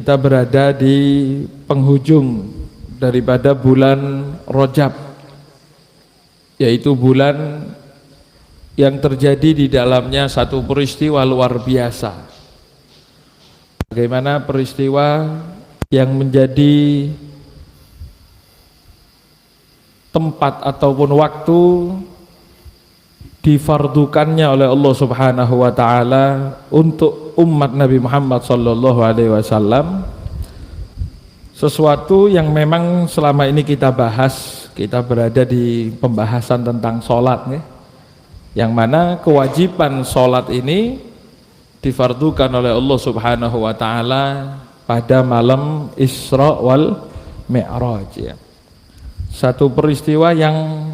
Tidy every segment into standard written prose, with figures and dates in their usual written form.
Kita berada di penghujung daripada bulan Rajab, yaitu bulan yang terjadi di dalamnya satu peristiwa luar biasa. Bagaimana peristiwa yang menjadi tempat ataupun waktu difardukannya oleh Allah Subhanahu wa taala untuk umat Nabi Muhammad sallallahu alaihi wasallam, sesuatu yang memang selama ini kita bahas. Kita berada di pembahasan tentang sholat nih, yang mana kewajiban sholat ini difardukan oleh Allah Subhanahu wa taala pada malam Isra wal Mi'raj ya. Satu peristiwa yang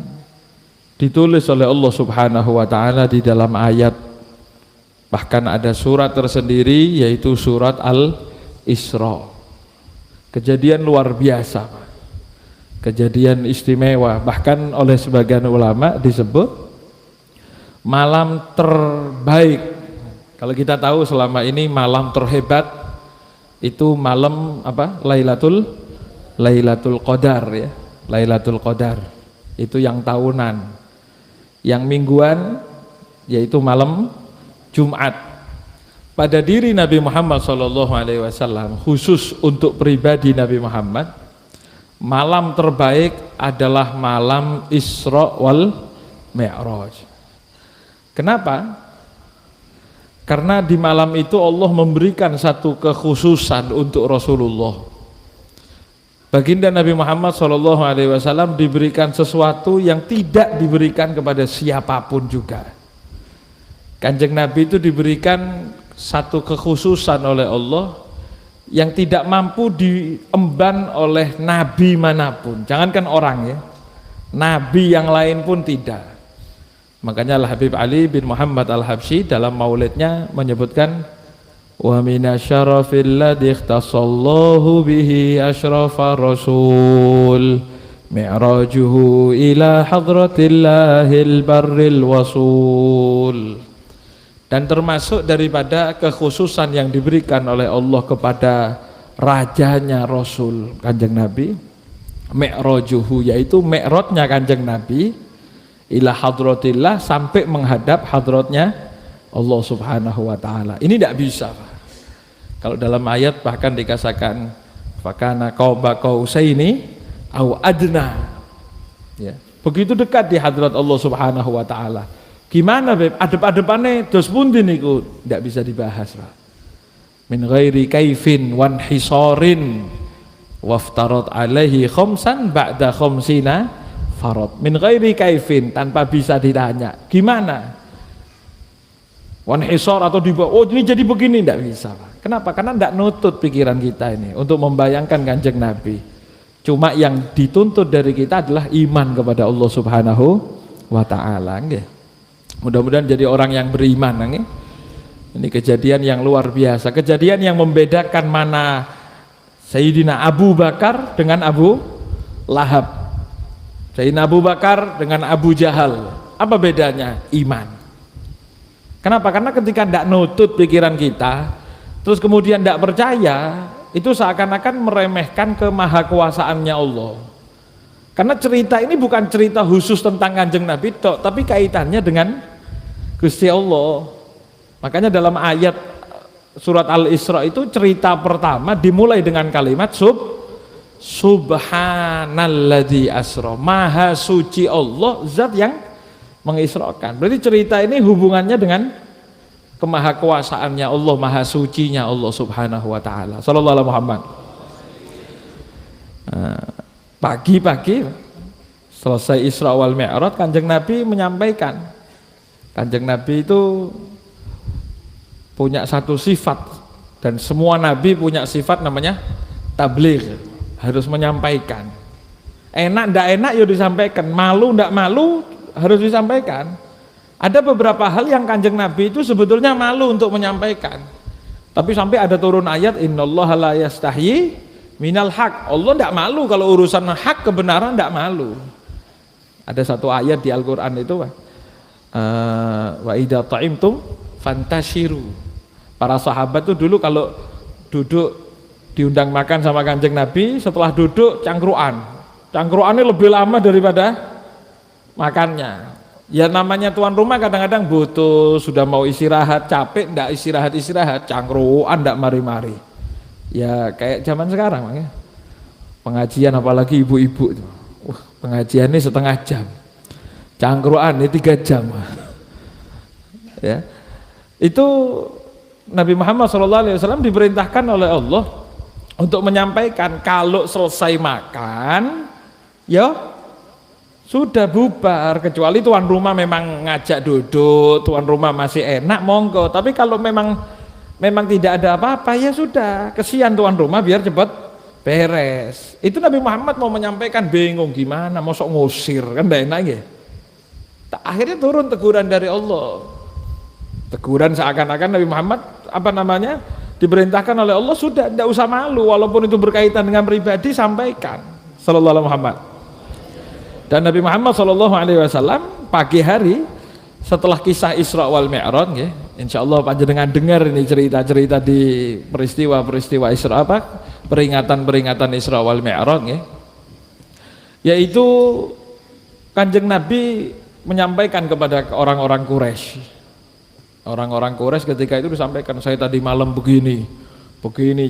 ditulis oleh Allah Subhanahu wa taala di dalam ayat, bahkan ada surat tersendiri yaitu surat Al-Isra. Kejadian luar biasa, kejadian istimewa, bahkan oleh sebagian ulama disebut malam terbaik. Kalau kita tahu selama ini malam terhebat itu malam apa? Lailatul Qadar ya. Lailatul Qadar itu yang tahunan. Yang mingguan yaitu malam Jumat. Pada diri Nabi Muhammad SAW, khusus untuk pribadi Nabi Muhammad, malam terbaik adalah malam Isra wal Mi'raj. Kenapa? Karena di malam itu Allah memberikan satu kekhususan untuk Rasulullah. Baginda Nabi Muhammad SAW diberikan sesuatu yang tidak diberikan kepada siapapun juga. Kanjeng Nabi itu diberikan satu kekhususan oleh Allah yang tidak mampu diemban oleh nabi manapun. Jangankan orang ya, nabi yang lain pun tidak. Makanya Al-Habib Ali bin Muhammad Al-Habsyi dalam maulidnya menyebutkan, wa minasyarafil ladzi ikhtassallahu bihi asyrafa rasul mi'rajuhu ila hadratillahil barril wasul. Dan termasuk daripada kekhususan yang diberikan oleh Allah kepada rajanya Rasul Kanjeng Nabi, mi'rajuhu, yaitu mi'rajnya Kanjeng Nabi ila hadratillah, sampai menghadap hadratnya Allah Subhanahu wa taala. Ini tidak bisa. Kalau dalam ayat bahkan dikatakan fakana qaba qausaini au adna. Ya, begitu dekat di hadrat Allah Subhanahu wa taala. Gimana beb? Adep-adepane dos pundi niku? Tidak bisa dibahas, Pak. Min ghairi kaifin wan hisarin waftarat alaihi khamsan ba'da khamsina farad. Min ghairi kaifin, tanpa bisa ditanya. Gimana? Wan hisar atau dibawa, oh ini jadi begini, tidak bisa. Kenapa? Karena tidak nutut pikiran kita ini untuk membayangkan Kanjeng Nabi. Cuma yang dituntut dari kita adalah iman kepada Allah Subhanahu wa taala. Mudah-mudahan jadi orang yang beriman. Ini kejadian yang luar biasa, kejadian yang membedakan mana Sayyidina Abu Bakar dengan Abu Lahab, Sayyidina Abu Bakar dengan Abu Jahal. Apa bedanya? Iman. Kenapa? Karena ketika tidak nutut pikiran kita, terus kemudian tidak percaya, itu seakan-akan meremehkan kemahakuasaannya Allah. Karena cerita ini bukan cerita khusus tentang Kanjeng Nabi, tapi kaitannya dengan Gusti Allah. Makanya dalam ayat surat Al-Isra itu cerita pertama dimulai dengan kalimat Subhanalladzi asra. Maha suci Allah, zat yang mengisrakan. Berarti cerita ini hubungannya dengan kemahakuasaannya Allah, maha sucinya Allah Subhanahu wa taala. Sallallahu alaihi Muhammad. Pagi-pagi selesai Isra wal Mi'raj, Kanjeng Nabi menyampaikan. Kanjeng Nabi itu punya satu sifat, dan semua nabi punya sifat namanya tabligh, harus menyampaikan. Enak ndak enak ya disampaikan, malu ndak malu harus disampaikan. Ada beberapa hal yang Kanjeng Nabi itu sebetulnya malu untuk menyampaikan, tapi sampai ada turun ayat innallaha la yastahyi minal haq. Allah tidak malu kalau urusan hak, kebenaran tidak malu. Ada satu ayat di Al-Quran itu, wa idza ta'imtum fantashiru. Para sahabat itu dulu kalau duduk diundang makan sama Kanjeng Nabi, setelah duduk cangkruannya lebih lama daripada makannya. Ya namanya tuan rumah kadang-kadang butuh, sudah mau istirahat, capek, ndak istirahat, cangkruan ndak mari-mari. Ya kayak zaman sekarang makanya. Pengajian apalagi ibu-ibu itu. Pengajiannya setengah jam. Cangkruan ini 3 jam. Ya. Itu Nabi Muhammad SAW diperintahkan oleh Allah untuk menyampaikan kalau selesai makan, ya sudah bubar, kecuali tuan rumah memang ngajak duduk, tuan rumah masih enak, monggo. Tapi kalau memang tidak ada apa-apa, ya sudah, kesian tuan rumah biar cepat beres. Itu Nabi Muhammad mau menyampaikan, bingung gimana, mosok ngusir, kan tidak enak ya. Akhirnya turun teguran dari Allah. Teguran seakan-akan Nabi Muhammad diperintahkan oleh Allah, sudah tidak usah malu, walaupun itu berkaitan dengan pribadi, sampaikan. Sallallahu alaihi Muhammad. Dan Nabi Muhammad SAW pagi hari setelah kisah Isra wal Mi'raj, ya, insya Allah panjenengan dengar ini cerita-cerita di peristiwa-peristiwa Isra, peringatan-peringatan Isra wal Mi'raj, ya, yaitu Kanjeng Nabi menyampaikan kepada orang-orang Quraisy. Orang-orang Quraisy ketika itu disampaikan, saya tadi malam begini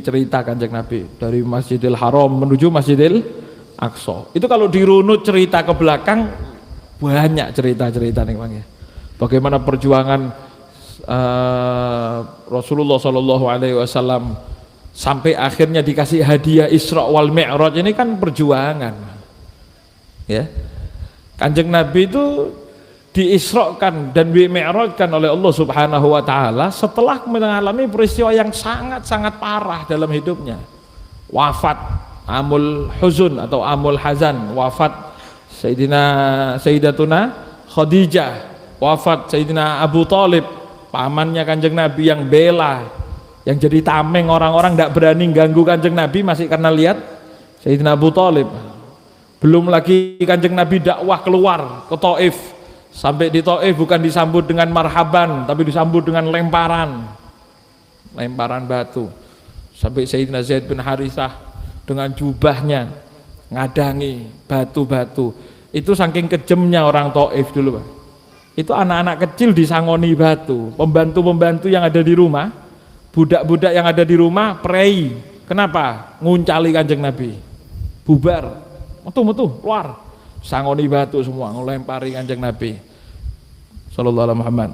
cerita Kanjeng Nabi dari Masjidil Haram menuju Masjidil Aqsa. Itu kalau dirunut cerita ke belakang banyak cerita-cerita nih Bang ya. Bagaimana perjuangan Rasulullah SAW sampai akhirnya dikasih hadiah Isra wal Mi'raj, ini kan perjuangan. Ya. Kanjeng Nabi itu diisrokan dan dimi'rajkan oleh Allah Subhanahu wa taala setelah mengalami peristiwa yang sangat-sangat parah dalam hidupnya. Wafat Amul Huzun atau Amul Hazan, wafat Sayyidatuna Khadijah, wafat Sayyidina Abu Thalib, pamannya Kanjeng Nabi yang bela, yang jadi tameng orang-orang tidak berani ganggu Kanjeng Nabi masih karena lihat Sayyidina Abu Thalib. Belum lagi Kanjeng Nabi dakwah keluar ke Taif, sampai di Taif bukan disambut dengan marhaban tapi disambut dengan lemparan batu, sampai Sayyidina Zaid bin Harithah dengan jubahnya ngadangi batu-batu. Itu saking kejemnya orang Taif dulu Pak. Itu anak-anak kecil disangoni batu, pembantu-pembantu yang ada di rumah, budak-budak yang ada di rumah prei. Kenapa? Nguncali Kanjeng Nabi, bubar, metu keluar, sangoni batu semua, ngelempari Kanjeng Nabi Sallallahu Alaihi Muhammad.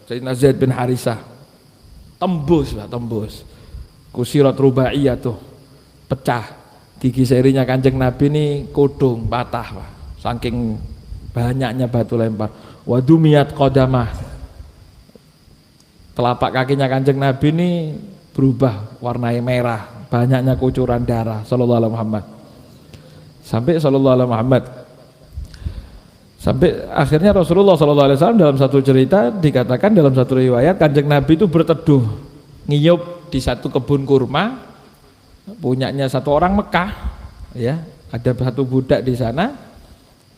Sayyidina Zaid bin Harithah tembus kusirat rubaiyah tuh, pecah gigi serinya Kanjeng Nabi ini, kodong patah Pak, saking banyaknya batu lempar. Wadumiyat qadamah, telapak kakinya Kanjeng Nabi ini berubah warnanya merah, banyaknya kucuran darah. Sallallahu alaihi Muhammad. Sampai akhirnya Rasulullah SAW dalam satu cerita dikatakan, dalam satu riwayat, Kanjeng Nabi itu berteduh ngiyup di satu kebun kurma punyanya satu orang Mekah, ya, ada satu budak di sana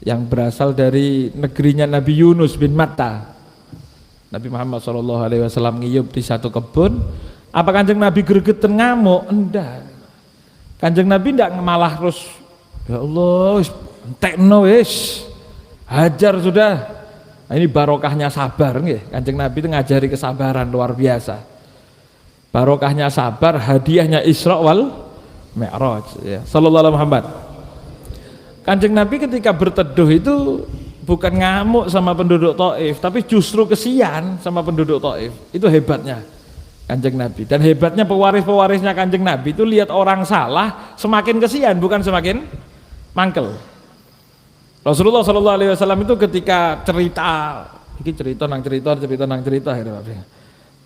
yang berasal dari negerinya Nabi Yunus bin Matta. Nabi Muhammad SAW ngiyup di satu kebun. Apa Kanjeng Nabi gregeten ngamuk? Enggak. Kanjeng Nabi enggak malah terus, ya Allah entekno wis, hajar sudah. Nah, ini barokahnya sabar nggih. Kanjeng Nabi itu ngajari kesabaran luar biasa. Barokahnya sabar, hadiahnya Isra wal Mi'raj, ya. Sallallahu alaihi Muhammad. Kanjeng Nabi ketika berteduh itu bukan ngamuk sama penduduk Taif, tapi justru kesian sama penduduk Taif. Itu hebatnya Kanjeng Nabi. Dan hebatnya pewaris-pewarisnya Kanjeng Nabi itu lihat orang salah semakin kesian, bukan semakin mangkel. Rasulullah SAW itu ketika cerita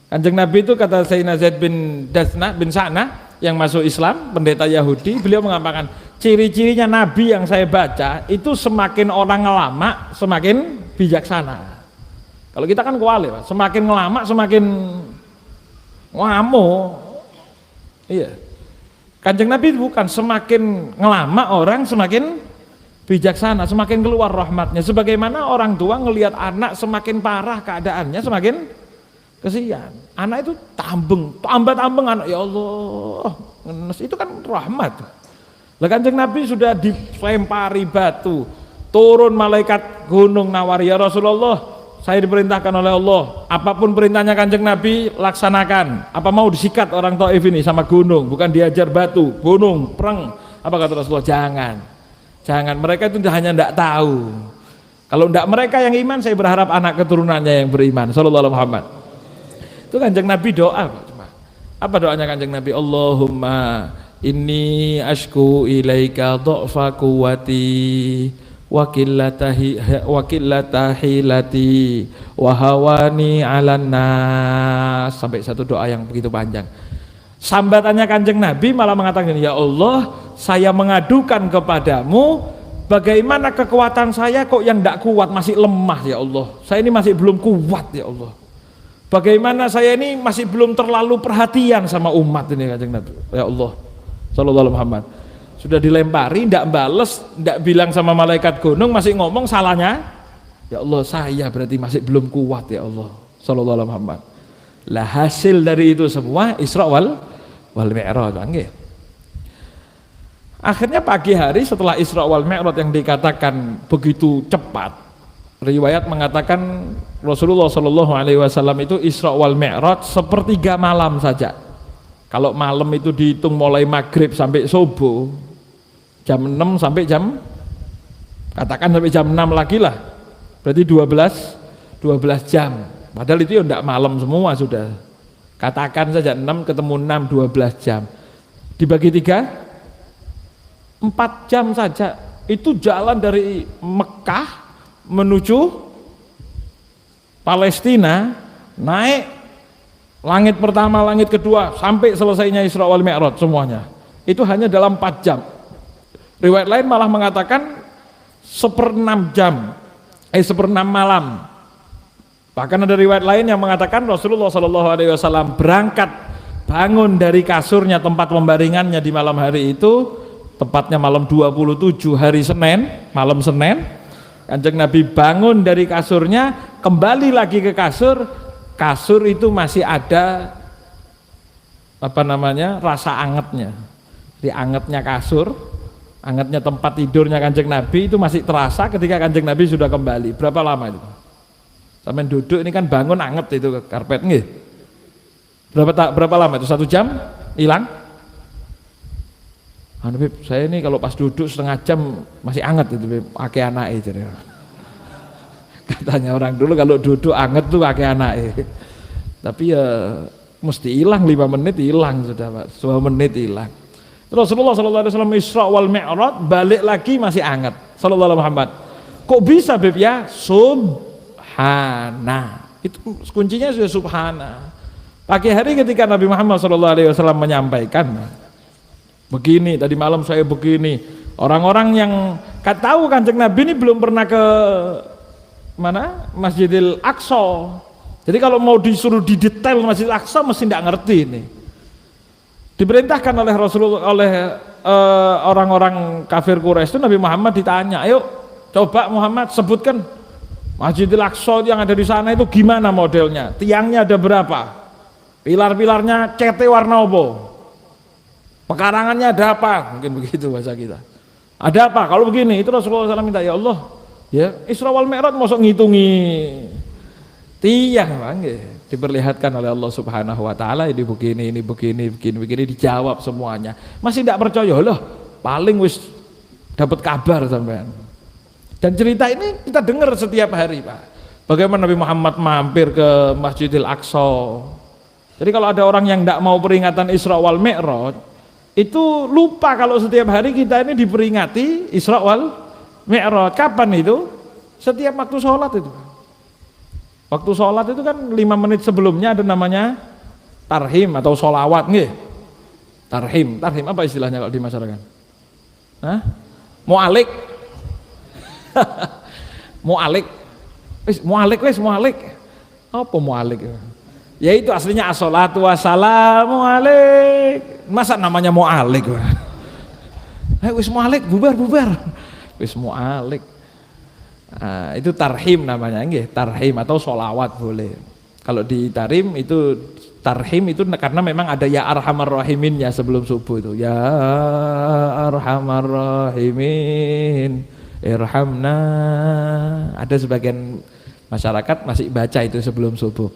Kanjeng Nabi itu, kata Sayyidina Zaid bin Sa'nah yang masuk Islam, pendeta Yahudi, beliau mengatakan ciri-cirinya Nabi yang saya baca itu semakin orang ngelama semakin bijaksana. Kalau kita kan kuali Pak, semakin ngelama semakin ngamuk. Iya. Kanjeng Nabi bukan, semakin ngelama orang semakin bijaksana, semakin keluar rahmatnya. Sebagaimana orang tua ngelihat anak semakin parah keadaannya semakin kesian. Anak itu tambah-tambeng anak, ya Allah. Itu kan rahmat. Lah Kanjeng Nabi sudah dilempari batu, turun malaikat gunung nawari, ya Rasulullah, saya diperintahkan oleh Allah, apapun perintahnya Kanjeng Nabi laksanakan. Apa mau disikat orang Taif ini sama gunung, bukan diajar batu, gunung, perang. Apa kata Rasulullah? Jangan, mereka itu hanya tidak tahu. Kalau tidak mereka yang iman, saya berharap anak keturunannya yang beriman. Sallallahu alaihi Muhammad. Itu Kanjeng Nabi doa. Apa doanya Kanjeng Nabi? Allahumma inni ashku ilaika dha'fa quwwati wa qillata hilati wa hawani 'alan nas, sampai satu doa yang begitu panjang. Sambatannya Kanjeng Nabi malah mengatakan, ya Allah, saya mengadukan kepadamu bagaimana kekuatan saya kok yang tidak kuat, masih lemah ya Allah. Saya ini masih belum kuat ya Allah. Bagaimana saya ini masih belum terlalu perhatian sama umat ini Kanjeng Nabi. Ya Allah, sallallahu alaihi Muhammad. Sudah dilempari, tidak bales, tidak bilang sama malaikat gunung, masih ngomong salahnya. Ya Allah, saya berarti masih belum kuat ya Allah. Sallallahu alaihi Muhammad. Lah hasil dari itu semua Isra wal Mi'raj. Akhirnya pagi hari setelah Isra wal Mi'raj yang dikatakan begitu cepat, riwayat mengatakan Rasulullah Shallallahu Alaihi Wasallam itu Isra wal Mi'raj sepertiga malam saja. Kalau malam itu dihitung mulai maghrib sampai subuh, jam 6 sampai katakan sampai jam 6 lagi lah, berarti 12 jam. Padahal itu ya tidak malam semua sudah. Katakan saja 6 ketemu 6, 12 jam. Dibagi 3, 4 jam saja. Itu jalan dari Mekah menuju Palestina, naik langit pertama, langit kedua, sampai selesainya Isra wal Mi'raj semuanya. Itu hanya dalam 4 jam. Riwayat lain malah mengatakan 1/6 jam, 1/6 malam. Bahkan ada riwayat lain yang mengatakan Rasulullah Shallallahu Alaihi Wasallam berangkat bangun dari kasurnya tempat pembaringannya di malam hari itu, tepatnya malam 27 hari Senin, malam Senin. Kanjeng Nabi bangun dari kasurnya, kembali lagi ke kasur itu masih ada rasa angetnya. Di angetnya kasur, angetnya tempat tidurnya Kanjeng Nabi itu masih terasa ketika Kanjeng Nabi sudah kembali. Berapa lama itu? Sampai duduk ini kan bangun anget itu karpet nggih. Berapa lama itu? 1 jam hilang? Saya ini kalau pas duduk setengah jam masih anget itu pakai anak itu. Katanya orang dulu kalau duduk anget tuh pakai anak. Tapi ya mesti hilang 5 menit hilang sudah Pak. 2 menit hilang. Rasulullah sallallahu alaihi wasallam Isra wal Mi'raj balik lagi masih anget. Sallallahu alaihi Muhammad. Kok bisa Beb ya? Subhana. Itu kuncinya sudah subhana. Pagi hari ketika Nabi Muhammad sallallahu alaihi wasallam menyampaikan begini, tadi malam saya begini, orang-orang yang tahu Kanjeng Nabi ini belum pernah ke mana? Masjidil Aqsa. Jadi kalau mau disuruh didetail Masjidil Aqsa mesti tidak ngerti ini. Diperintahkan oleh Rasulullah, oleh orang-orang kafir Quraisy itu Nabi Muhammad ditanya, ayo coba Muhammad sebutkan Masjidil Aqsa yang ada di sana itu gimana modelnya, tiangnya ada berapa, pilar-pilarnya cete warna apa, pekarangannya ada apa, mungkin begitu bahasa kita. Ada apa? Kalau begini, itu Rasulullah SAW minta, ya Allah, ya Isra wal Mi'raj mosok ngitungi tiang, bang, diperlihatkan oleh Allah Subhanahu Wa Taala ini begini, dijawab semuanya. Masih tidak percaya loh, paling wis dapat kabar sampean. Dan cerita ini kita dengar setiap hari, Pak. Bagaimana Nabi Muhammad mampir ke Masjidil Aqsa. Jadi kalau ada orang yang tidak mau peringatan Isra wal Mi'raj, itu lupa kalau setiap hari kita ini diperingati Isra wal Mi'raj. Kapan itu? Setiap waktu sholat itu. Waktu sholat itu kan 5 menit sebelumnya ada namanya tarhim atau sholawat, nggih. Tarhim apa istilahnya kalau di masyarakat? Hah? Mu'alik. Mu'alik. Mu'alik. Apa mu'alik? Ya itu aslinya as-sholatu wassalamu alaik. Masa namanya mu'alik? Wis mu'alik, bubar. Wis mu'alik. Itu tarhim namanya, nggih, tarhim atau sholawat boleh. Kalau di tarim itu tarhim itu karena memang ada ya arhamar rahiminnya sebelum subuh itu. Ya arhamar rahimin irhamna. Ada sebagian masyarakat masih baca itu sebelum subuh.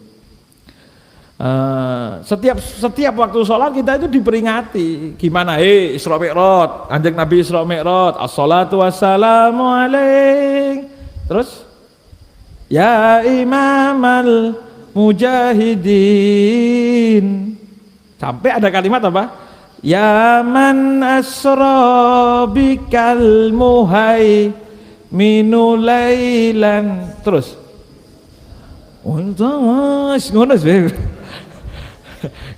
Setiap waktu sholat kita itu diperingati. Gimana? Isra Mi'raj, Kanjeng Nabi Isra Mi'raj, as-salatu wassalamu alaik. Terus ya imamal mujahidin, sampai ada kalimat apa? Ya man asra bikal muhai minulailan. Terus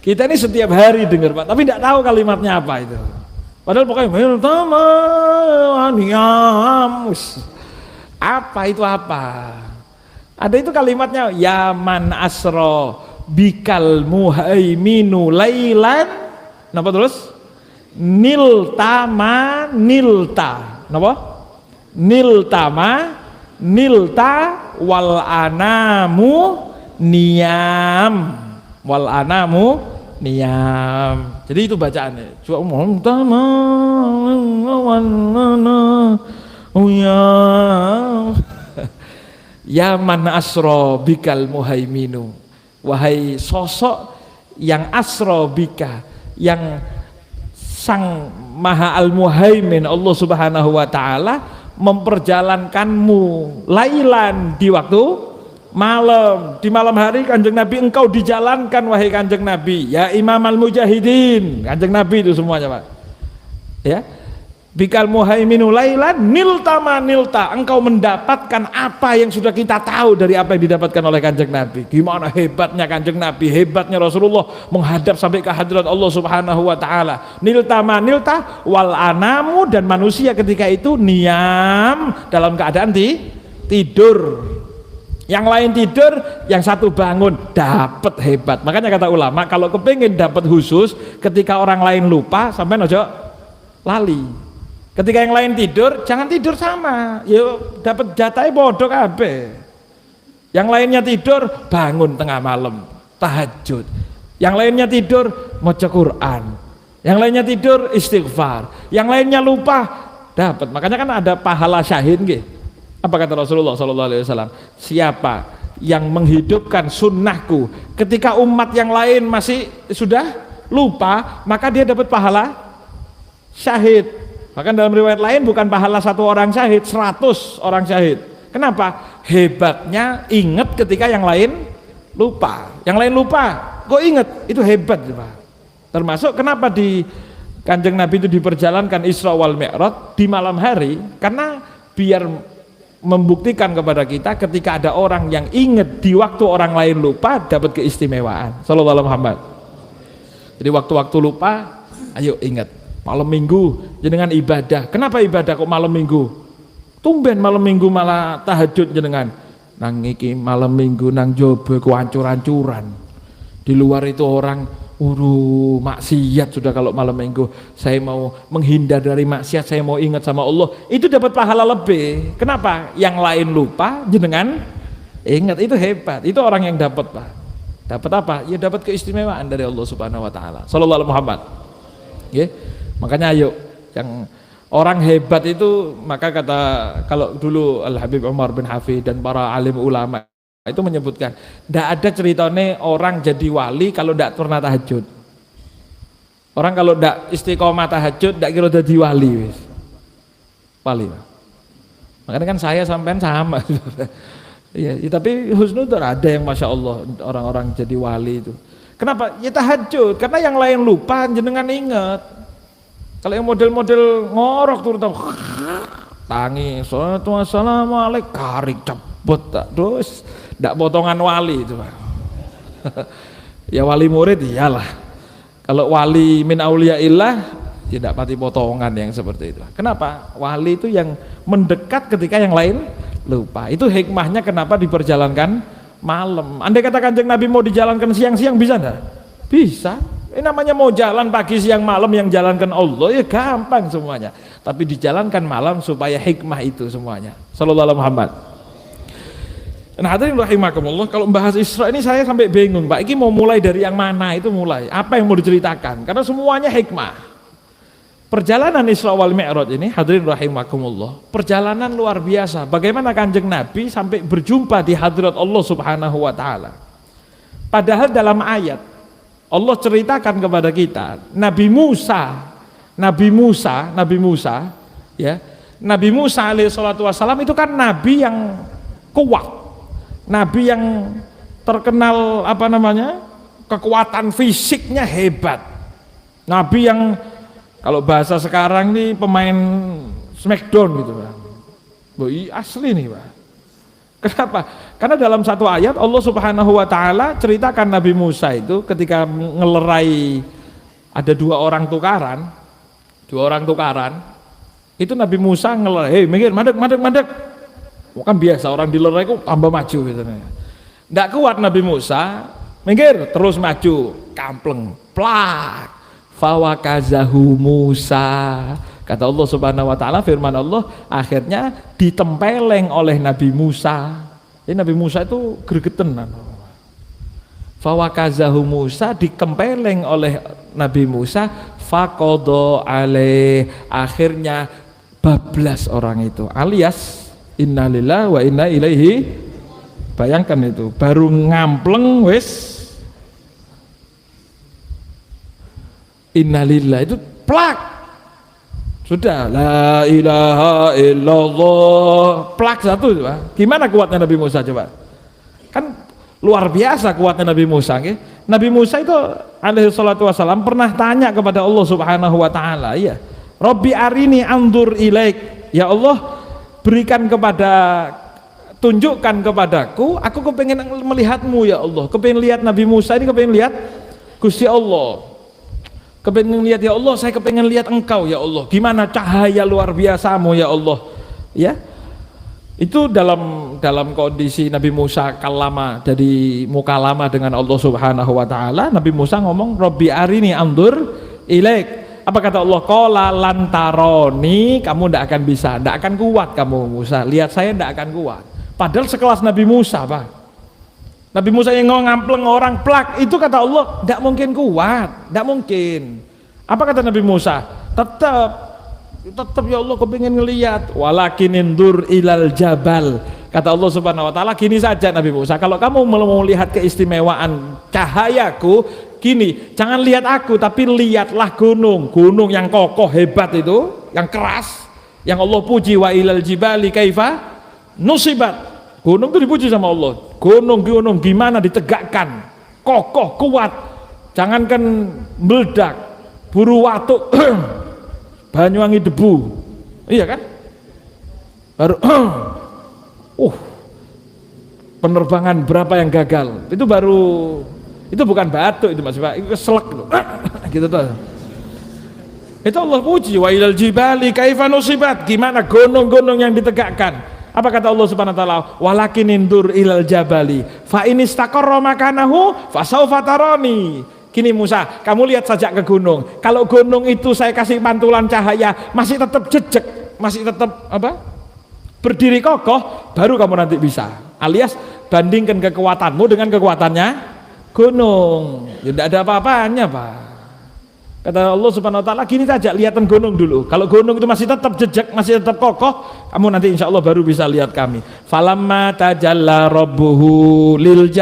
kita ini setiap hari dengar Pak, tapi tidak tahu kalimatnya apa itu. Padahal pokoknya apa itu apa? Ada itu kalimatnya ya man asro bikal muhaiminu lailan. Napa terus? Niltama nilta. Napa? Niltama nilta wal anamu niyam. Wal anamu niyam. Jadi itu bacaannya. Cuma tama ya man asro bikal muhaiminu, wahai sosok yang asro bika, yang sang maha al muhaimin Allah subhanahu wa ta'ala memperjalankanmu lailan di waktu malam. Di malam hari Kanjeng Nabi engkau dijalankan wahai Kanjeng Nabi, ya imam al mujahidin, Kanjeng Nabi itu semuanya Pak ya. Bikal muhaiminu lailan niltama nilta, engkau mendapatkan apa yang sudah kita tahu dari apa yang didapatkan oleh Kanjeng Nabi. Gimana hebatnya Kanjeng Nabi, hebatnya Rasulullah menghadap sampai ke hadirat Allah subhanahu wa ta'ala. Niltama nilta wal anamu, dan manusia ketika itu niam, dalam keadaan tidur. Yang lain tidur, yang satu bangun, dapat hebat. Makanya kata ulama, kalau kepingin dapat khusus ketika orang lain lupa, sampai nojo lali. Ketika yang lain tidur, jangan tidur sama. Yuk dapat jatahnya bodoh kabeh. Yang lainnya tidur, bangun tengah malam, tahajud. Yang lainnya tidur, maca Quran. Yang lainnya tidur, istighfar. Yang lainnya lupa, dapat. Makanya kan ada pahala syahid nggih. Apa kata Rasulullah SAW? Siapa yang menghidupkan sunnahku ketika umat yang lain masih sudah lupa, maka dia dapat pahala syahid. Bahkan dalam riwayat lain bukan pahala 1 orang syahid, 100 orang syahid. Kenapa? Hebatnya ingat ketika yang lain lupa. Yang lain lupa, kok ingat? Itu hebat Pak. Termasuk kenapa di Kanjeng Nabi itu diperjalankan Isra wal Mi'raj di malam hari, karena biar membuktikan kepada kita ketika ada orang yang ingat di waktu orang lain lupa, dapat keistimewaan. Sallallahu alaihi Muhammad. Jadi waktu-waktu lupa, ayo ingat. Malam minggu jenengan ibadah. Kenapa ibadah kok malam minggu? Tumben malam minggu malah tahajud jenengan. Nang iki malam minggu nang jobo ku ancur-ancuran. Di luar itu orang maksiat sudah. Kalau malam minggu saya mau menghindar dari maksiat, saya mau ingat sama Allah, itu dapat pahala lebih. Kenapa? Yang lain lupa, jenengan ingat, itu hebat. Itu orang yang dapat Pak. Dapat apa? Ya dapat keistimewaan dari Allah Subhanahu wa taala. Sallallahu alaihi Muhammad. Ya. Makanya ayo, yang orang hebat itu, maka kata kalau dulu Al Habib Umar bin Hafid dan para alim ulama itu menyebutkan, tidak ada ceritanya orang jadi wali kalau tidak pernah tahajud. Orang kalau tidak istiqomah tahajud, tidak kira jadi wali. Wali. Makanya kan saya sampean sama. Ya, tapi husnudzon ada yang masya Allah orang-orang jadi wali itu. Kenapa? Ya tahajud. Karena yang lain lupa, jenengan ingat. Kalau yang model-model ngorok turun tangi, salatu wassalamu alaik, karik cepet tak terus, tidak potongan wali itu Pak. Ya wali murid iyalah. Kalau wali min auliyaillah tidak pati potongan yang seperti itu. Kenapa? Wali itu yang mendekat ketika yang lain lupa. Itu hikmahnya kenapa diperjalankan malam. Andai kata Kanjeng Nabi mau dijalankan siang-siang, bisa enggak? Bisa. Ini namanya mau jalan pagi siang malam, yang jalankan Allah ya gampang semuanya. Tapi dijalankan malam supaya hikmah itu semuanya. Sallallahu alaihi Muhammad. Nah, hadirin rahimakumullah, kalau membahas Isra ini saya sampai bingung, Pak. Ini mau mulai dari yang mana itu mulai? Apa yang mau diceritakan? Karena semuanya hikmah. Perjalanan Isra wal Mi'raj ini, hadirin rahimakumullah, perjalanan luar biasa. Bagaimana Kanjeng Nabi sampai berjumpa di hadirat Allah Subhanahu wa taala. Padahal dalam ayat Allah ceritakan kepada kita, Nabi Musa ya. Nabi Musa alaihi salatu wassalam itu kan nabi yang kuat. Nabi yang terkenal kekuatan fisiknya hebat. Nabi yang kalau bahasa sekarang nih pemain Smackdown gitu, Pak. Asli nih, Pak. Kenapa? Karena dalam satu ayat Allah Subhanahu wa taala ceritakan Nabi Musa itu ketika ngelerai ada dua orang tukaran. Itu Nabi Musa ngelerai, minggir, madek. Kan biasa orang dilerai kok tambah maju gitu. Nggak kuat Nabi Musa, minggir, terus maju, kampleng, plak. Fawakazahu Musa. Kata Allah Subhanahu wa taala, firman Allah, akhirnya ditempeleng oleh Nabi Musa. Jadi Nabi Musa itu gregetan. Fawakazahu Musa, dikempeleng oleh Nabi Musa, faqadha alaih, akhirnya bablas orang itu, alias innalillahi wa inna ilaihi. Bayangkan itu, baru ngampleng wis innalillahi, itu plak, sudah la ilaha illallah, plak satu. Gimana kuatnya Nabi Musa coba? Kan luar biasa kuatnya Nabi Musa. Nabi Musa itu alaihi salatu wassalam pernah tanya kepada Allah Subhanahu wa taala, ya Rabbi arini andur ilaik, ya Allah berikan tunjukkan kepadaku, aku kepengen melihatmu ya Allah, kepengen lihat Nabi Musa ini, kepengen lihat Gusti Allah, kepengen lihat ya Allah, saya kepengen lihat engkau ya Allah, gimana cahaya luar biasamu ya Allah, ya. Itu dalam kondisi Nabi Musa kalama, jadi mukalama dengan Allah Subhanahu wa taala. Nabi Musa ngomong Rabbi arini andur ilaik. Apa kata Allah? Qala lantaroni, kamu tidak akan bisa, tidak akan kuat kamu Musa, lihat saya tidak akan kuat. Padahal sekelas Nabi Musa, Pak. Nabi Musa yang ngampleng orang plak, itu kata Allah tidak mungkin kuat, tidak mungkin. Apa kata Nabi Musa? Tetap ya Allah kepingin ngelihat, walakin indur ilal jabal. Kata Allah Subhanahu wa taala, gini saja Nabi Musa, kalau kamu mau lihat keistimewaan cahayaku, gini, jangan lihat aku, tapi lihatlah gunung yang kokoh hebat itu, yang keras, yang Allah puji, wa ilal jibali kaifa nusibat. Gunung itu dipuji sama Allah. Gunung gimana ditegakkan, kokoh, kuat, jangankan meledak, buru watuk Banyuwangi debu, iya kan? Baru penerbangan berapa yang gagal, itu bukan batuk itu Mas Pak, itu keselak gitu tuh. Itu Allah puji, wa ilal jibali kaifa nusibat, gimana gunung-gunung yang ditegakkan. Apa kata Allah Subhanahu wa taala? Walakin indur ilal jabali fa in istaqarra makanahu fasaufa tarani. Gini Musa, kamu lihat saja ke gunung. Kalau gunung itu saya kasih pantulan cahaya masih tetap jejak, masih tetap berdiri kokoh, baru kamu nanti bisa. Alias bandingkan kekuatanmu dengan kekuatannya gunung. Ya tidak ada apa-apanya, Pak. Kata Allah Subhanahu wa taala, gini saja, lihatan gunung dulu. Kalau gunung itu masih tetap jejak, masih tetap kokoh, kamu nanti insya Allah baru bisa lihat kami. Falamma tajalla rabbuhu lil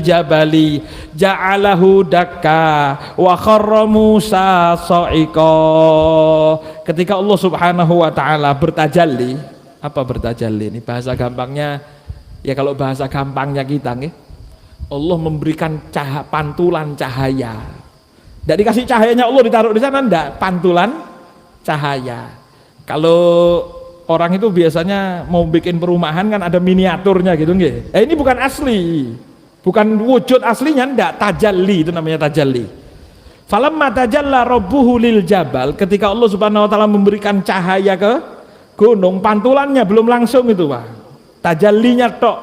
jabali ja'alahu dakka wa kharra Musa sa'iqa. Ketika Allah Subhanahu wa taala bertajalli, apa bertajalli ini bahasa gampangnya? Ya kalau bahasa gampangnya kita nih, Allah memberikan pantulan cahaya. Tidak dikasih cahayanya Allah ditaruh di sana, enggak, pantulan cahaya. Kalau orang itu biasanya mau bikin perumahan kan ada miniaturnya gitu nggih. Ini bukan asli, bukan wujud aslinya, enggak, tajalli, itu namanya tajalli. Falamma tajalla rabbuhu lil jabal, ketika Allah Subhanahu wa taala memberikan cahaya ke gunung, pantulannya belum langsung itu, Pak. Tajallinya tok.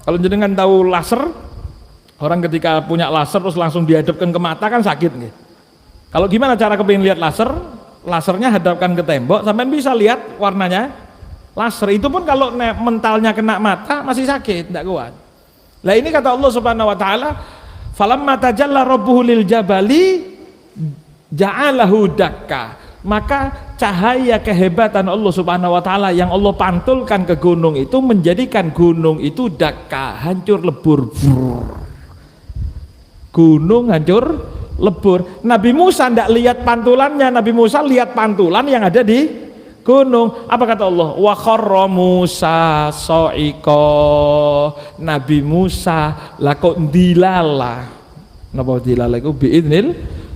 Kalau jenengan tahu laser, orang ketika punya laser terus langsung dihadapkan ke mata kan sakit nggih. Kalau gimana cara kepingin lihat laser? Lasernya hadapkan ke tembok, sampai bisa lihat warnanya laser. Itu pun kalau mentalnya kena mata masih sakit, tidak kuat. Lah ini kata Allah Subhanahu wa taala, falamma tajalla rabbuhu lil jabali ja'alahu dakka. Maka cahaya kehebatan Allah Subhanahu wa taala yang Allah pantulkan ke gunung itu menjadikan gunung itu dakka, hancur lebur. Gunung hancur lebur. Nabi Musa tidak lihat pantulannya, Nabi Musa lihat pantulan yang ada di gunung. Apa kata Allah? Wa kharra Musa sa'iqa. Nabi Musa lakok dilala. Napa dilala iku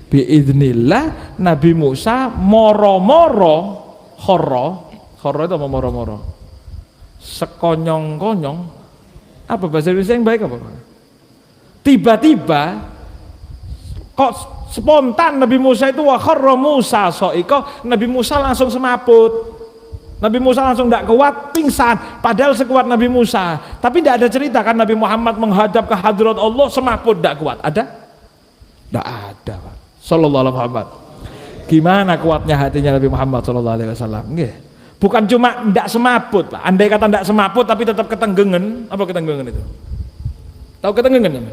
biidznillah Nabi Musa moro-moro kharra itu apa moro-moro? Sekonyong-konyong. Apa bahasa Indonesia yang baik apa? Tiba-tiba kok spontan Nabi Musa itu wa kharra Musa sa'iqa, Nabi Musa langsung semaput. Nabi Musa langsung tidak kuat, pingsan. Padahal sekuat Nabi Musa, tapi tidak ada cerita kan Nabi Muhammad menghadap ke hadrat Allah semaput tidak kuat. Ada? Tidak ada, Pak. Sallallahu alaihi Muhammad. Gimana kuatnya hatinya Nabi Muhammad sallallahu alaihi wasallam? Bukan cuma tidak semaput, Pak. Andai kata tidak semaput tapi tetap ketenggengan. Apa ketenggengan itu? Tahu ketenggengan?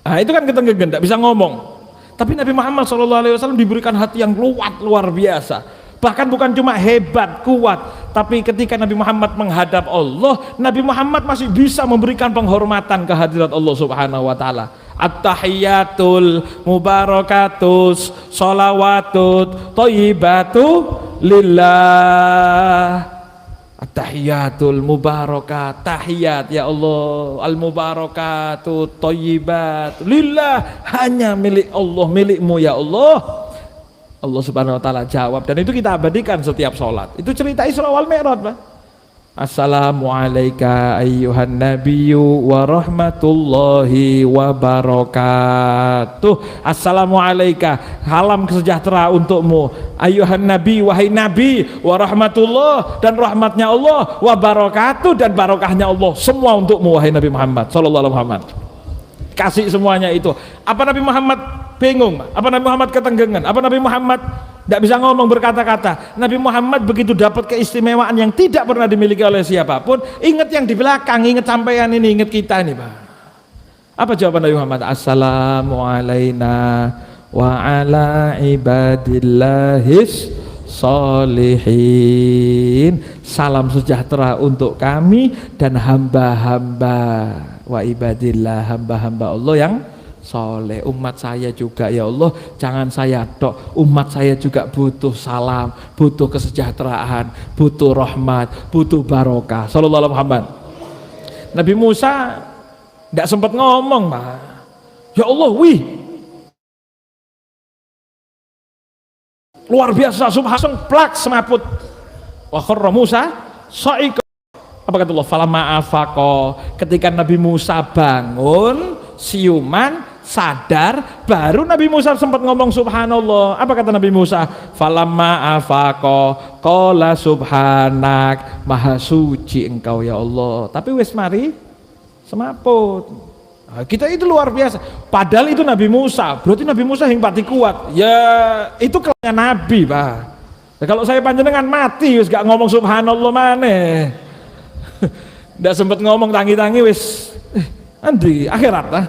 Nah, itu kan ketenggengan, tidak bisa ngomong. Tapi Nabi Muhammad SAW diberikan hati yang luar biasa. Bahkan bukan cuma hebat, kuat, tapi ketika Nabi Muhammad menghadap Allah, Nabi Muhammad masih bisa memberikan penghormatan ke hadirat Allah Subhanahu wa taala. At-tahiyatul mubarakatus sholawatut thayyibatu lillah. At-tahiyatul mubarakat, tahiyat ya Allah, al-mubarakatu thayyibat lillah, hanya milik Allah, milikmu ya Allah. Allah Subhanahu wa taala jawab, dan itu kita abadikan setiap sholat. Itu cerita Isra wal Mi'raj, Pak. Assalamu alayka ayyuhan nabiyyu wa rahmatullahi wa barakatuh. Assalamu alayka, salam sejahtera untukmu, ayyuhan nabi, wahai nabi, wa rahmatullah, dan rahmatnya Allah, wa barakatuh, dan barokahnya Allah, semua untukmu wahai Nabi Muhammad sallallahu alaihi Muhammad. Kasih semuanya itu. Apa Nabi Muhammad bingung? Apa Nabi Muhammad ketenggengan? Apa Nabi Muhammad tidak bisa ngomong berkata-kata? Nabi Muhammad begitu dapat keistimewaan yang tidak pernah dimiliki oleh siapapun. Ingat yang di belakang, ingat sampean ini, ingat kita ini, Pak. Apa jawaban Nabi Muhammad? Assalamu alayna wa ala ibadillahis sholihin. Salam sejahtera untuk kami dan hamba-hamba wa ibadillah, hamba-hamba Allah yang soleh. Umat saya juga ya Allah, jangan saya tok, umat saya juga butuh salam, butuh kesejahteraan, butuh rahmat, butuh barokah. Sallallahu alaihi Muhammad. Nabi Musa tidak sempat ngomong, Pak. Ya Allah, wih, luar biasa, subhanallah, plak semaput. Wa kharra Musa sa'iqa. Apa kata Allah? Falamma afaqo, ketika Nabi Musa bangun, siuman, sadar, baru Nabi Musa sempat ngomong subhanallah. Apa kata Nabi Musa? Falamma afaqo qala subhanak, maha suci engkau ya Allah. Tapi wis mari semaput. Nah, kita itu luar biasa. Padahal itu Nabi Musa, berarti Nabi Musa yang pati kuat. Ya itu kelasnya Nabi, Pak. Nah, kalau saya panjenengan mati wis gak ngomong subhanallah maneh. Nggak sempat ngomong tangi-tangi wis Andri akhirat lah.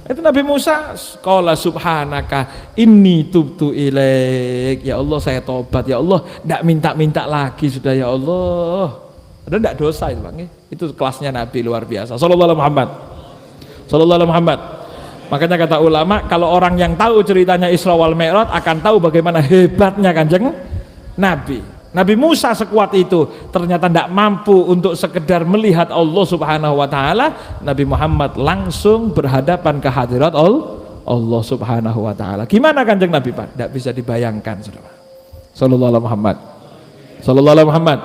Itu Nabi Musa qala subhanaka inni tubtu ilaik, ya Allah saya tobat ya Allah, nggak minta-minta lagi sudah ya Allah. Ada nggak dosa itu, Bang? Itu kelasnya Nabi luar biasa sallallahu alaihi Muhammad. Sallallahu alaihi Muhammad. Makanya kata ulama, kalau orang yang tahu ceritanya Isra wal Mi'raj akan tahu bagaimana hebatnya Kanjeng Nabi. Nabi Musa sekuat itu ternyata tidak mampu untuk sekedar melihat Allah Subhanahu wa taala. Nabi Muhammad langsung berhadapan ke hadirat Allah Subhanahu wa taala. Gimana Kanjeng Nabi, Pak? Tidak bisa dibayangkan, Saudara. Sallallahu alaihi Muhammad. Sallallahu alaihi Muhammad.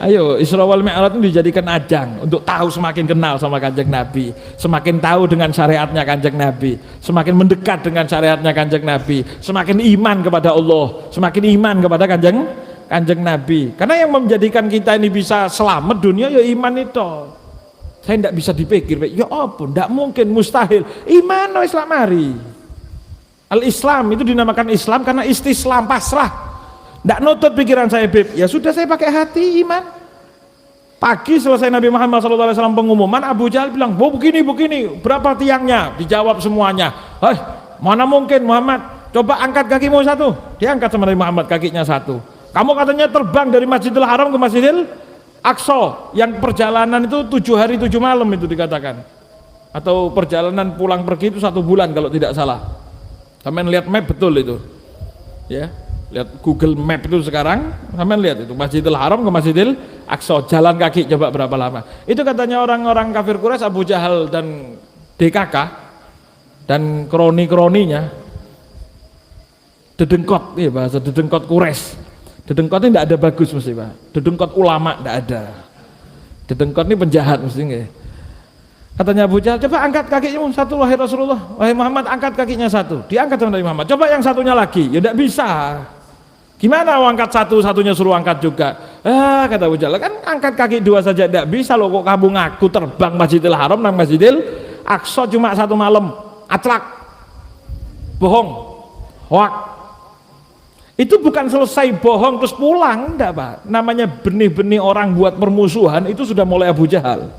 Ayo, Isra wal Mi'raj itu dijadikan ajang untuk tahu, semakin kenal sama Kanjeng Nabi, semakin tahu dengan syariatnya Kanjeng Nabi, semakin mendekat dengan syariatnya Kanjeng Nabi, semakin iman kepada Allah, semakin iman kepada Kanjeng Nabi. Karena yang menjadikan kita ini bisa selamat dunia ya iman itu. Saya tidak bisa dipikir, ya ampun, tidak mungkin, mustahil. Iman no Islam mari. Al-Islam itu dinamakan Islam karena istislam, pasrah. Nggak nutut pikiran saya, Beb. Ya sudah, saya pakai hati iman. Pagi selesai Nabi Muhammad SAW pengumuman, Abu Jahal bilang, begini, berapa tiangnya? Dijawab semuanya. Hei, mana mungkin Muhammad, coba angkat kakimu satu. Diangkat sama Nabi Muhammad kakinya satu. Kamu katanya terbang dari Masjidil Haram ke Masjidil Aqsa, yang perjalanan itu 7 hari 7 malam itu dikatakan. Atau perjalanan pulang pergi itu 1 bulan kalau tidak salah. Sampean lihat map betul itu. Ya. Lihat Google Map itu sekarang, sampean lihat itu Masjidil Haram ke Masjidil Aqsa, jalan kaki coba berapa lama. Itu katanya orang-orang kafir Quraisy, Abu Jahal dan DKK dan kroni-kroninya, dedengkot, ya bahasa dedengkot Quraisy. Dedengkot ini tidak ada bagus mesti, Pak. Dedengkot ulama tidak ada. Dedengkot ini penjahat mesti nggih. Katanya Abu Jahal, coba angkat kakinya satu, wahai Rasulullah, wahai Muhammad, angkat kakinya satu. Diangkat sama Nabi Muhammad, coba yang satunya lagi. Ya tidak bisa. Gimana mau angkat satu, satunya suruh angkat juga. Kata Abu Jahal, kan angkat kaki 2 saja tidak bisa loh, kok kamu ngaku terbang Masjidil Haram dan Masjidil Aqsa cuma 1 malam. Atlak, bohong, hoak. Itu bukan selesai bohong terus pulang, enggak, Pak. Namanya benih-benih orang buat permusuhan itu sudah mulai Abu Jahal.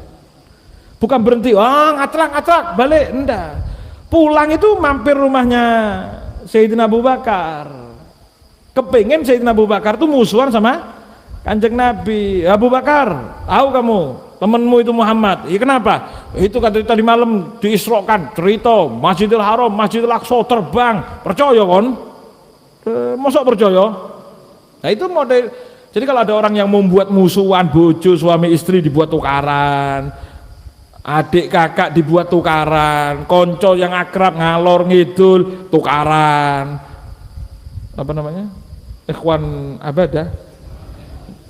Bukan berhenti, atlak, balik, enggak. Pulang itu mampir rumahnya Sayyidina Abu Bakar. Kepingin Sayyidina Abu Bakar tuh musuhan sama Kanjeng Nabi. Abu Bakar, tahu kamu temenmu itu Muhammad? Iya, kenapa? Itu kata tadi malam diisrokan, cerita Masjidil Haram, Masjidil Aqsa terbang. Percaya kon? Masa percaya? Nah itu model. Jadi kalau ada orang yang membuat musuhan, bojo suami istri dibuat tukaran, adik kakak dibuat tukaran, konco yang akrab ngalor ngidul tukaran, apa namanya, ikhwan abadah,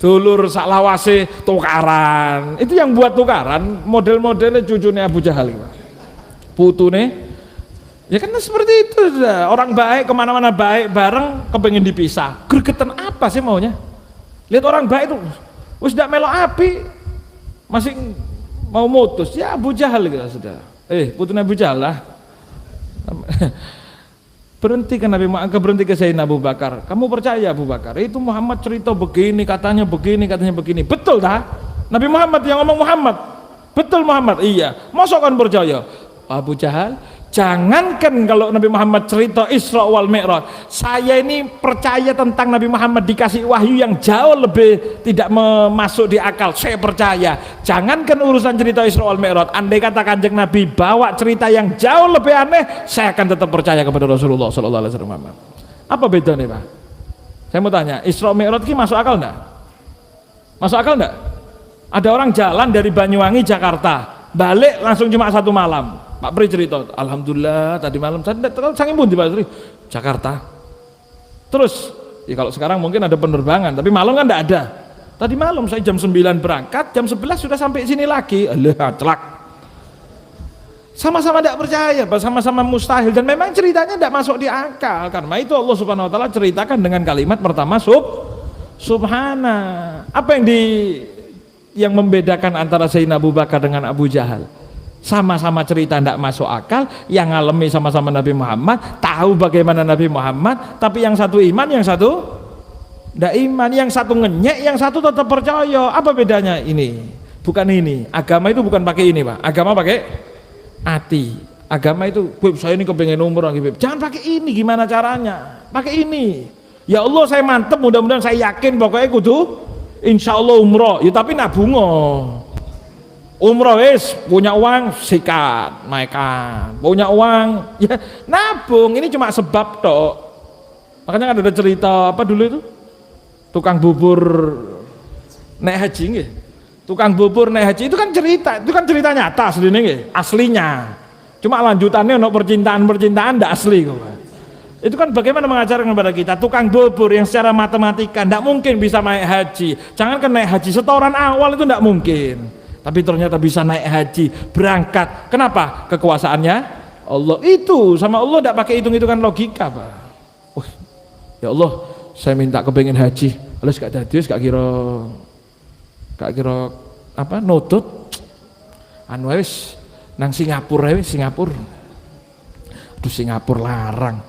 dulur saklawase tukaran, itu yang buat tukaran model-modelnya cucunya Abu Jahal, putune. Ya kan seperti itu, orang baik kemana-mana baik bareng, kepengen dipisah, gregetan apa sih maunya? Lihat orang baik itu wis ndak melok api masih mau mutus, ya Abu Jahal gitu sudah. Putune Abu Jahal lah. Berhenti ke Nabi Muhammad, berhenti ke Sayyidina Abu Bakar. Kamu percaya Abu Bakar? Itu Muhammad cerita begini, katanya begini, katanya begini. Betul dah? Nabi Muhammad yang ngomong Muhammad. Betul Muhammad? Iya. Masa kan percaya? Abu Jahal, jangankan kalau Nabi Muhammad cerita Isra wal Mi'raj, saya ini percaya tentang Nabi Muhammad dikasih wahyu yang jauh lebih tidak masuk di akal. Saya percaya. Jangankan urusan cerita Isra wal Mi'raj, andai kata Kanjeng Nabi bawa cerita yang jauh lebih aneh, saya akan tetap percaya kepada Rasulullah sallallahu alaihi wasallam. Apa bedanya, Pak? Saya mau tanya, Isra Mi'raj ini masuk akal enggak? Masuk akal enggak? Ada orang jalan dari Banyuwangi Jakarta, balik langsung cuma 1 malam. Pak Pri cerita, alhamdulillah tadi malam saya sangi pun di Pak Pri Jakarta. Terus, ya kalau sekarang mungkin ada penerbangan, tapi malam kan enggak ada. Tadi malam saya jam 9 berangkat, jam 11 sudah sampai sini lagi. Alah, celak. Sama-sama tidak percaya, sama-sama mustahil, dan memang ceritanya tidak masuk di akal. Karena itu Allah Subhanahu wa taala ceritakan dengan kalimat pertama subhana. Apa yang membedakan antara Sayyidina Abu Bakar dengan Abu Jahal? Sama-sama cerita tidak masuk akal, yang ngalami sama-sama Nabi Muhammad, tahu bagaimana Nabi Muhammad, tapi yang satu iman, yang satu tidak iman, yang satu ngenyek, yang satu tetap percaya. Apa bedanya ini? Bukan ini. Agama itu bukan pakai ini, Pak. Agama pakai hati. Agama itu, Beb, saya ini kepengen umroh lagi, Beb. Jangan pakai ini, gimana caranya? Pakai ini. Ya Allah, saya mantep, mudah-mudahan saya yakin pokoknya kudu insya Allah umroh. Ya tapi nabungo. Umroh wis punya uang sikat naikkan, punya uang ya nabung, ini cuma sebab tok. Makanya kan ada cerita apa dulu itu tukang bubur naik haji nggih. Tukang bubur naik haji itu kan cerita nyata aslinya nggih, aslinya. Cuma lanjutannya untuk percintaan ndak asli kok. Itu kan bagaimana mengajarkan kepada kita tukang bubur yang secara matematika ndak mungkin bisa naik haji. Jangankan naik haji, setoran awal itu ndak mungkin. Tapi ternyata bisa naik haji, berangkat. Kenapa? Kekuasaannya Allah. Itu sama Allah tidak pakai hitung-hitungan logika, Pak. Ya Allah, saya minta kepengen haji. Lalu gak dadius, gak kira apa nutut. Anu wis nang Singapura wis Singapura. Aduh Singapura larang.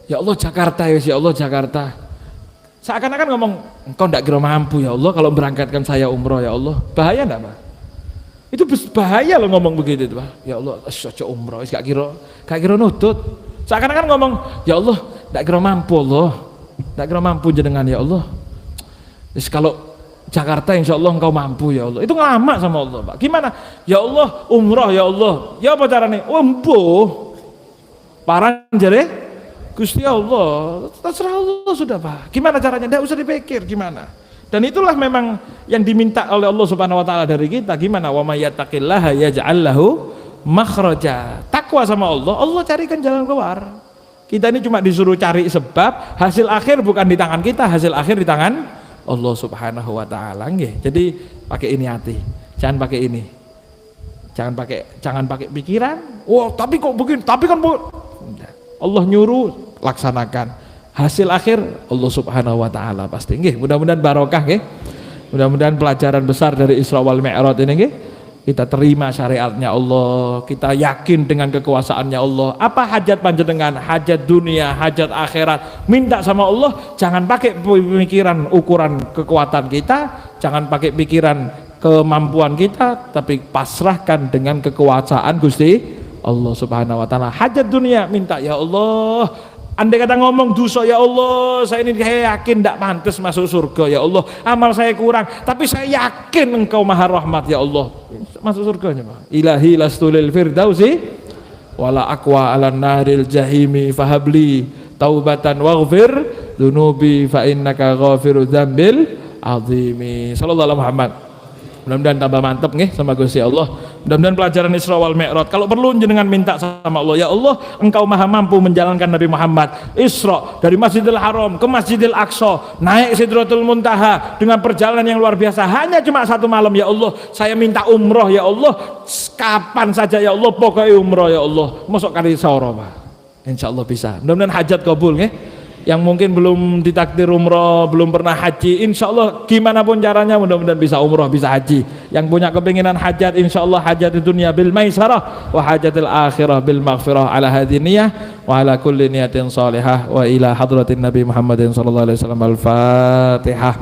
Ya Allah Jakarta wis, ya Allah Jakarta. Seakan-akan ngomong, engkau tidak kira mampu ya Allah kalau berangkatkan saya umroh ya Allah. Bahaya enggak Pak? Itu bahaya loh ngomong begitu Pak. Ya Allah, aja umroh, gak kira nutut. Seakan-akan ngomong, ya Allah, tidak kira mampu Allah, tidak kira mampu jenengan ya Allah. Terus kalau Jakarta insya Allah engkau mampu ya Allah. Itu lama sama Allah Pak. Gimana? Ya Allah, umroh ya Allah. Ya apa caranya? Empuh. Parang jare Gusti Allah, terserah Allah sudah Pak. Gimana caranya? Tidak usah dipikir gimana. Dan itulah memang yang diminta oleh Allah Subhanahu wa taala dari kita. Gimana? Wa may yattaqillaha yaj'al lahu makhraja. Takwa sama Allah, Allah carikan jalan keluar. Kita ini cuma disuruh cari sebab, hasil akhir bukan di tangan kita, hasil akhir di tangan Allah Subhanahu wa taala. Jadi pakai ini hati. Jangan pakai ini. Jangan pakai pikiran. Oh, tapi kok begini? Tapi kan Allah nyuruh, laksanakan. Hasil akhir Allah Subhanahu wa taala pasti. Mudah-mudahan barokah nggih. Mudah-mudahan pelajaran besar dari Isra wal Mi'raj ini nggih. Kita terima syariatnya Allah, kita yakin dengan kekuasaannya Allah. Apa hajat panjenengan? Hajat dunia, hajat akhirat. Minta sama Allah, jangan pakai pemikiran ukuran kekuatan kita, jangan pakai pikiran kemampuan kita, tapi pasrahkan dengan kekuasaan Gusti Allah Subhanahu wa taala. Hajat dunia minta ya Allah, andai kata ngomong dosa ya Allah, saya ini yakin tidak pantas masuk surga ya Allah, amal saya kurang, tapi saya yakin engkau maha rahmat ya Allah, masuk surganya Pak. Ilahi lastulil firdausi wala aqwa ala naril jahimi fahabli taubatan waghfir dunubi fa innaka ghafiru dzambil azimi. Sallallahu alaihi Muhammad. Mudah-mudahan tambah mantep nih sama Gusti Allah. Mudah-mudahan pelajaran Isra wal Mi'raj, kalau perlu jenengan minta sama Allah, ya Allah engkau maha mampu menjalankan Nabi Muhammad Isra dari Masjidil Haram ke Masjidil Aqsa, naik Sidratul Muntaha dengan perjalanan yang luar biasa, hanya cuma 1 malam ya Allah. Saya minta umroh ya Allah, kapan saja ya Allah, pokoknya umroh ya Allah. Masuk kali sahur Pak, insya Allah bisa. Mudah-mudahan hajat kabul nih. Yang mungkin belum ditakdir umroh, belum pernah haji, insya Allah gimana pun caranya mudah-mudahan bisa umroh, bisa haji. Yang punya kepinginan hajat, insya Allah hajat di dunia bil maisarah wa hajatil akhirah bil maghfirah ala hadhihi niyah wa ala kulli niyatin salihah wa ila hadratin Nabi Muhammadin sallallahu alaihi wasallam. Al-Fatihah.